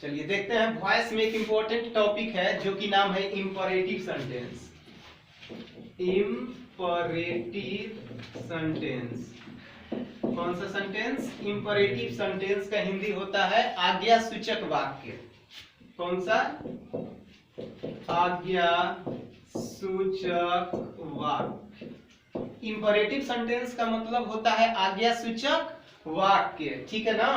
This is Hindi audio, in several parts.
चलिए देखते हैं। वॉइस में एक इंपॉर्टेंट टॉपिक है जो कि नाम है इंपरेटिव सेंटेंस। इंपरेटिव सेंटेंस कौन सा सेंटेंस? इंपरेटिव सेंटेंस का हिंदी होता है आज्ञा सूचक वाक्य। कौन सा? आज्ञा सूचक वाक्य। इंपरेटिव सेंटेंस का मतलब होता है आज्ञा सूचक वाक्य, ठीक है ना।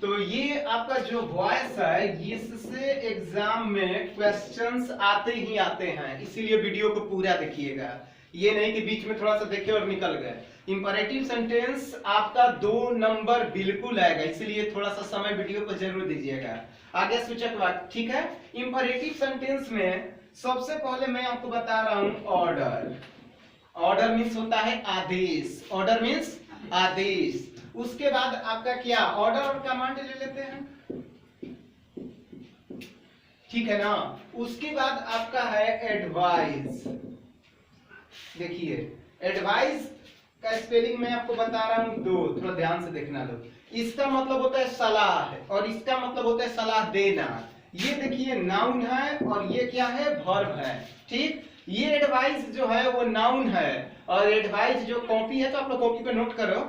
तो ये आपका जो वॉइस है इससे एग्जाम में क्वेश्चंस आते ही आते हैं, इसीलिए वीडियो को पूरा देखिएगा। ये नहीं कि बीच में थोड़ा सा देखे और निकल गए। इंपरेटिव सेंटेंस आपका 2 नंबर बिल्कुल आएगा, इसलिए थोड़ा सा समय वीडियो को जरूर दीजिएगा। आज्ञा सूचक वाक्य, ठीक है। इंपरेटिव सेंटेंस में सबसे पहले मैं आपको बता रहा हूं ऑर्डर। ऑर्डर मीन्स होता है आदेश। ऑर्डर मीन्स आदेश। उसके बाद आपका क्या? ऑर्डर और कमांड ले लेते हैं, ठीक है ना। उसके बाद आपका है एडवाइस। देखिए एडवाइस का स्पेलिंग मैं आपको बता रहा हूं 2, थोड़ा ध्यान से देखना लो। इसका मतलब होता है सलाह और इसका मतलब होता है सलाह देना। ये देखिए नाउन है और ये क्या है? वर्ब है, ठीक। ये एडवाइस जो है वो नाउन है और एडवाइस जो कॉपी है तो आप लोग कॉपी पे नोट करो,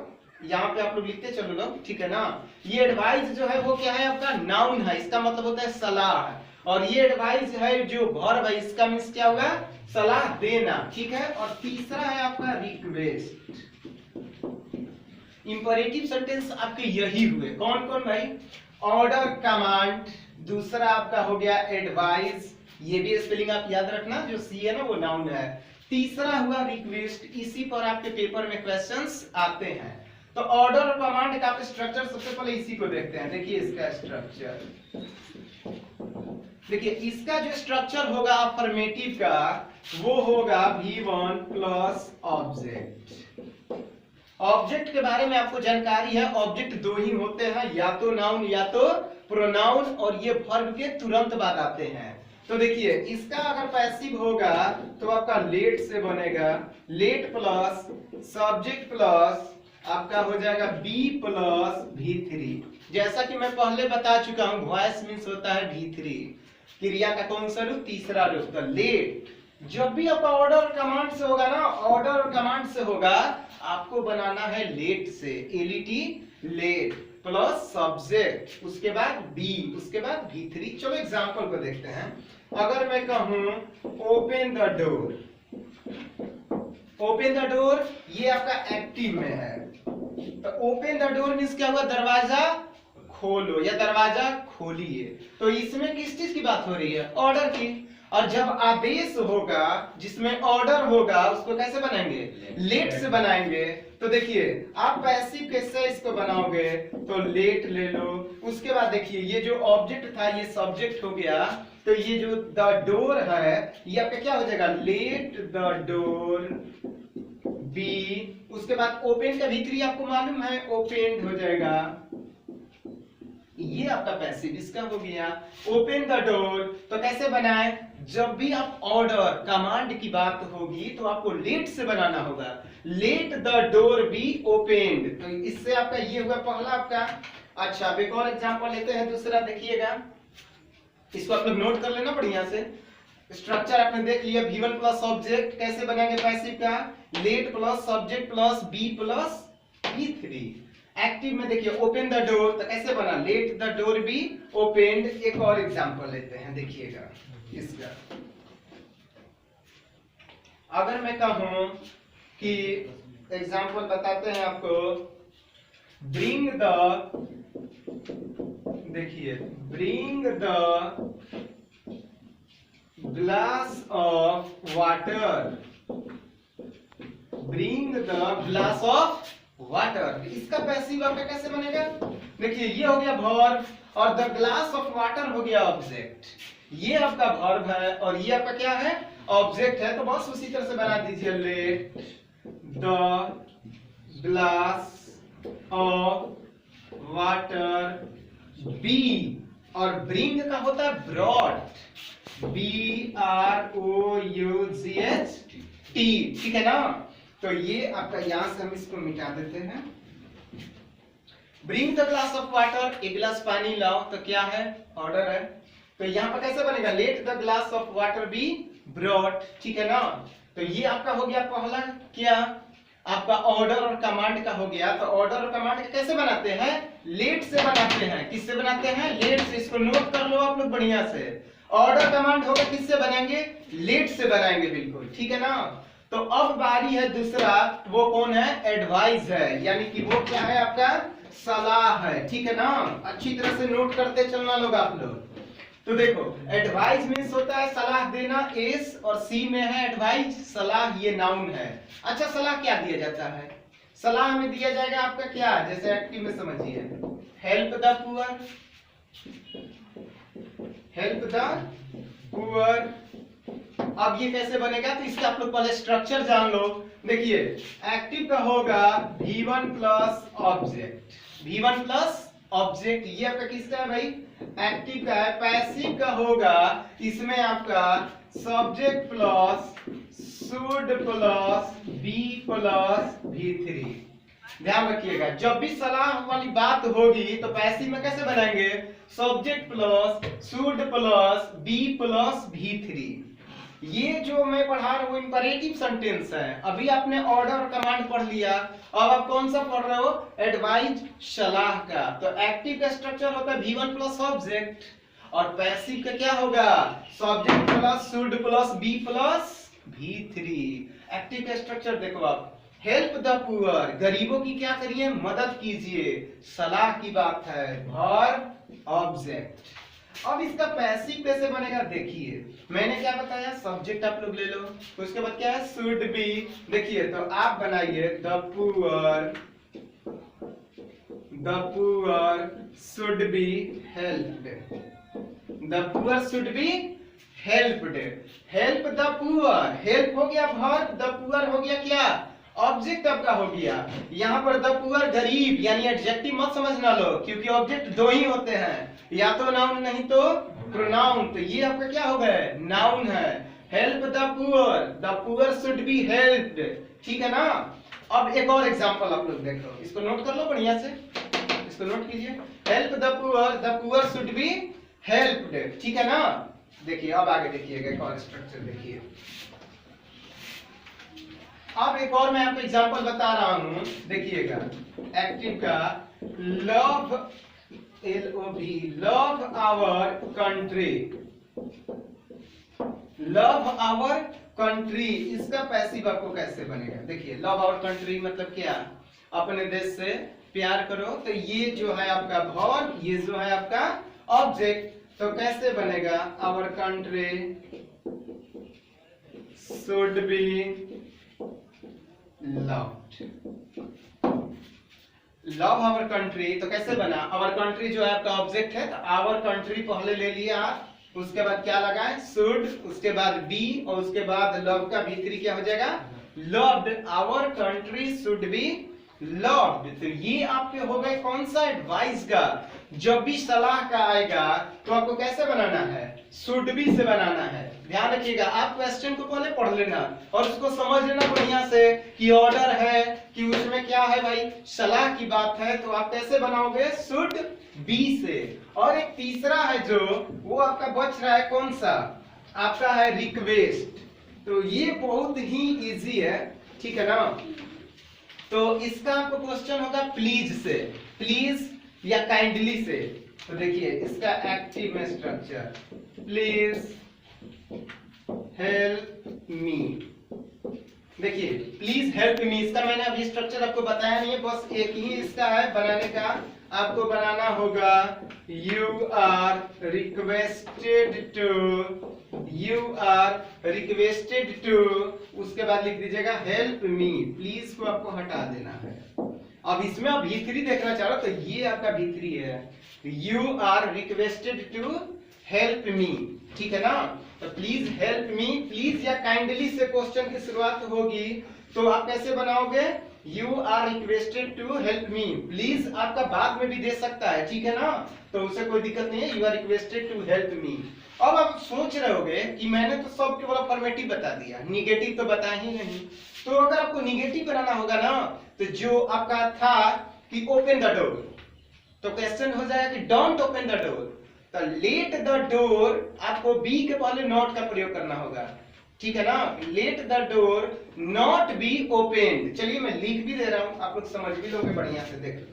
यहाँ पे आप लोग लिखते चलो लोग, ठीक है ना। ये एडवाइस जो है वो क्या है? आपका नाउन है, इसका मतलब होता है सलाह। और ये एडवाइस है जो वर्ब है, इसका मींस क्या होगा? सलाह देना, ठीक है। और तीसरा है आपका रिक्वेस्ट। इंपरेटिव सेंटेंस आपके यही हुए। कौन कौन भाई? ऑर्डर, कमांड, दूसरा आपका हो गया एडवाइस, ये भी स्पेलिंग आप याद रखना, जो सी है ना वो नाउन है। तीसरा हुआ रिक्वेस्ट। इसी पर आपके पेपर में क्वेश्चंस आते हैं। तो ऑर्डर और कमांड का स्ट्रक्चर सबसे पहले इसी को देखते हैं। देखिए इसका स्ट्रक्चर, देखिए इसका जो स्ट्रक्चर होगा अफर्मेटिव का वो होगा V1 प्लस ऑब्जेक्ट। ऑब्जेक्ट के बारे में आपको जानकारी है, ऑब्जेक्ट 2 ही होते हैं, या तो नाउन या तो प्रोनाउन, और ये वर्ब के तुरंत बाद आते हैं। तो देखिए इसका अगर पैसिव होगा तो आपका लेट से बनेगा, लेट प्लस सब्जेक्ट प्लस आपका हो जाएगा B प्लस V3। जैसा कि मैं पहले बता चुका हूं वॉइस मीन्स होता है V3। क्रिया का कौन सा रूप? तीसरा रूप का लेट। जब भी आपका ऑर्डर और कमांड से होगा ना, ऑर्डर और कमांड से होगा, आपको बनाना है लेट से, LET लेट प्लस सब्जेक्ट, उसके बाद B, उसके बाद V3। चलो एग्जांपल को देखते हैं। अगर मैं कहूं open the door, open the door ये आपका एक्टिव में है, तो ओपन द डोर मींस क्या हुआ? दरवाजा खोलो या दरवाजा खोलिए। तो इसमें किस चीज की बात हो रही है? ऑर्डर की। और जब आदेश होगा जिसमें ऑर्डर होगा उसको कैसे बनाएंगे? लेट से बनाएंगे। तो देखिए आप पैसिव कैसे इसको बनाओगे? तो लेट ले लो। उसके बाद देखिए ये जो ऑब्जेक्ट था ये सब्जेक्ट हो गया, तो ये जो द डोर है ये आपका क्या हो जाएगा? Let the door be. उसके बाद ओपन का V3 आपको मालूम है, ओपन हो जाएगा, ये आपका पैसिव इसका हो गया। ओपन द डोर तो कैसे बनाए? जब भी आप ऑर्डर कमांड की बात होगी तो आपको लेट से बनाना होगा, let the door be opened. तो इससे आपका ये हुआ पहला आपका। अच्छा अब एक और एग्जांपल लेते हैं, दूसरा देखिएगा, इसको आप लोग नोट कर लेना बढ़िया से। स्ट्रक्चर आपने देख लिया, V1 प्लस ऑब्जेक्ट कैसे बनाएंगे पैसिव का? Let plus subject plus B plus V3। Active में देखिए ओपन द डोर तो कैसे बना? Let the door be opened. एक और एग्जांपल लेते हैं, देखिएगा इसका। अगर मैं कहूं कि एग्जांपल बताते हैं आपको, ब्रिंग द, देखिए bring the glass of water, bring the glass of water. इसका पैसिव आपका कैसे बनेगा? देखिए ये हो गया वर्ब और द ग्लास ऑफ वाटर हो गया ऑब्जेक्ट। ये आपका वर्ब है और ये आपका क्या है? ऑब्जेक्ट है। तो बस उसी तरह से बना दीजिए, let the glass of water be, और ब्रिंग का होता है ब्रॉट, BROUGHT, ठीक है ना। तो ये आपका यहां से हम इसको मिटा देते हैं। Bring the glass of water, एक गिलास पानी लाओ, तो क्या है, ऑर्डर है। तो यहाँ पर कैसे बनेगा, late the glass of water be brought, ठीक है ना। तो ये आपका हो गया पहला क्या, आपका ऑर्डर और कमांड का हो गया। तो ऑर्डर और कमांड कैसे बनाते हैं, लेट से बनाते हैं। किससे बनाते हैं, लेट से। इसको नोट कर लो आप लोग बढ़िया से। ऑर्डर कमांड होगा किससे बनाएंगे, लेट से बनाएंगे, बिल्कुल ठीक है ना। तो अब बारी है दूसरा, वो कौन है, एडवाइस है, यानी कि वो क्या है, आपका सलाह है, ठीक है ना। अच्छी तरह से नोट करते चलना लोग आप लोग। तो देखो एडवाइस मींस होता है सलाह देना, एस और सी में है एडवाइस, सलाह ये नाउन है। अच्छा सलाह क्या दिया जाता है, सलाह में दिया जाएगा आपका क्या, जैसे एक्टिव में समझिए, help the poor, help the poor. अब ये कैसे बनेगा, तो इसका आप लोग पहले स्ट्रक्चर जान लो। देखिए एक्टिव का होगा V1 plus object, V1 plus object, ये आपका किसका है भाई, एक्टिव का है। पैसिव का होगा, इसमें आपका subject plus should plus be plus V3। ध्यान रखिएगा जब भी सलाह वाली बात होगी तो पैसिव में कैसे बनाएंगे, subject plus should plus be plus V3। ये जो मैं पढ़ा रहा हूँ इंपरेटिव सेंटेंस है। अभी आपने ऑर्डर और कमांड पढ़ लिया, अब आप कौन सा पढ़ रहे हो, एडवाइज, सलाह का। तो एक्टिव का स्ट्रक्चर होता है V1 प्लस ऑब्जेक्ट, और पैसिव का क्या होगा, subject plus should plus be plus V3। Active का स्ट्रक्चर देखो आप, हेल्प द पुअर, गरीबों की क्या करिए, मदद कीजिए, सलाह की बात है, वर्ब ऑब्जेक्ट। अब इसका पैसिव कैसे बनेगा, देखिए मैंने क्या बताया, सब्जेक्ट आप लोग ले लो, उसके बाद क्या है, शुड बी। देखिए तो आप बनाइए the poor should be helped, the poor should be helped. Help the poor, help हो गया वर्ब, द पुअर हो गया क्या, ऑब्जेक्ट आपका हो गया। यहाँ पर द पुअर गरीब, यानी एडजेक्टिव मत समझना लो, क्योंकि ऑब्जेक्ट दो ही होते हैं, या तो नाउन नहीं तो प्रोनाउन। तो ये आपका क्या हो गया, नाउन है। Help the poor should be helped, ठीक है ना। अब एक और एग्जांपल आप लोग देखो, इसको नोट कर लो बढ़िया से, इसको नोट कीजिए, help the poor should be helped, ठीक है ना। देखिए अब आगे देखिएगा, एक और स्ट्रक्चर देखिए। अब एक और मैं आपको एग्जांपल बता रहा हूं, देखिएगा एक्टिव का love, LOV, love our country, love our country, इसका पैसिव आपको कैसे बनेगा, देखिए लव आवर कंट्री मतलब क्या, अपने देश से प्यार करो। तो ये जो है आपका वर्ब, ये जो है आपका ऑब्जेक्ट। तो कैसे बनेगा, our country should be loved, love our country. तो कैसे बना, आवर कंट्री जो है आपका ऑब्जेक्ट है, तो आवर कंट्री पहले ले लिया आप, उसके बाद क्या लगाए, शुड, उसके बाद बी, और उसके बाद लव का V3 क्या हो जाएगा, loved, our country should be loved। तो ये आपके हो गए कौन सा, एडवाइस का। जब भी सलाह का आएगा तो आपको कैसे बनाना है, शुड बी से बनाना है। ध्यान रखिएगा, आप क्वेश्चन को पहले पढ़ लेना और उसको समझ लेना बढ़िया से कि ऑर्डर है कि उसमें क्या है भाई, सलाह की बात है। तो आप कैसे बनाओगे, शुड बी से। और एक तीसरा है जो वो आपका बच रहा है, कौन सा, आपका है रिक्वेस्ट। तो ये बहुत ही इजी है, ठीक है ना। तो इसका आपको क्वेश्चन होगा प्लीज से, प्लीज या काइंडली से। तो देखिए इसका एक्टिव में स्ट्रक्चर, प्लीज हेल्प मी। देखिए प्लीज हेल्प मी, इसका मैंने अभी स्ट्रक्चर आपको बताया नहीं है, बस एक ही इसका है बनाने का। आपको बनाना होगा यू आर रिक्वेस्टेड टू, उसके बाद लिख दीजिएगा हेल्प मी, प्लीज को आपको हटा देना है। अब इसमें आप V3 देखना चाह रहे हो, तो ये आपका V3 है, you are requested to help me, ठीक है ना। तो प्लीज हेल्प मी, प्लीज या काइंडली से क्वेश्चन की शुरुआत होगी। तो आप कैसे बनाओगे, you are requested to help me, please आपका बाद में भी दे सकता है, ठीक है ना, तो उसे कोई दिक्कत नहीं है, you are requested to help me. अब आप सोच रहे होगे कि मैंने तो सब केवल अफर्मेटिव बता दिया, निगेटिव तो बताया ही नहीं। तो अगर आपको निगेटिव बनाना होगा ना, तो जो आपका था कि ओपन द डोर, तो क्वेश्चन हो जाएगा कि डोंट ओपन द डोर, तो लेट द डोर आपको बी के पहले नॉट का प्रयोग करना होगा, ठीक है ना। Late the door not be opened. चलिए मैं लिख भी दे रहा हूं, आप लोग समझ भी लोगे बढ़िया से। देख,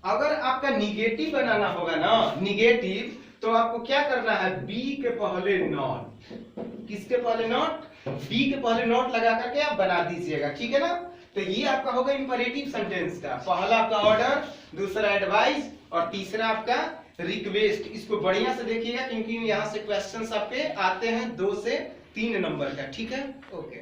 अगर आपका निगेटिव बनाना होगा ना, निगेटिव, तो आपको क्या करना है, बी के पहले नॉट, किसके पहले नॉट, बी के पहले नॉट लगा करके आप बना दीजिएगा, ठीक है ना। तो ये आपका होगा इंपरेटिव सेंटेंस का पहला आपका ऑर्डर, दूसरा एडवाइस और तीसरा आपका रिक्वेस्ट। इसको बढ़िया से देखिएगा क्योंकि यहाँ से क्वेश्चंस आपके आते हैं 2 से 3 नंबर का, ठीक है। ओके।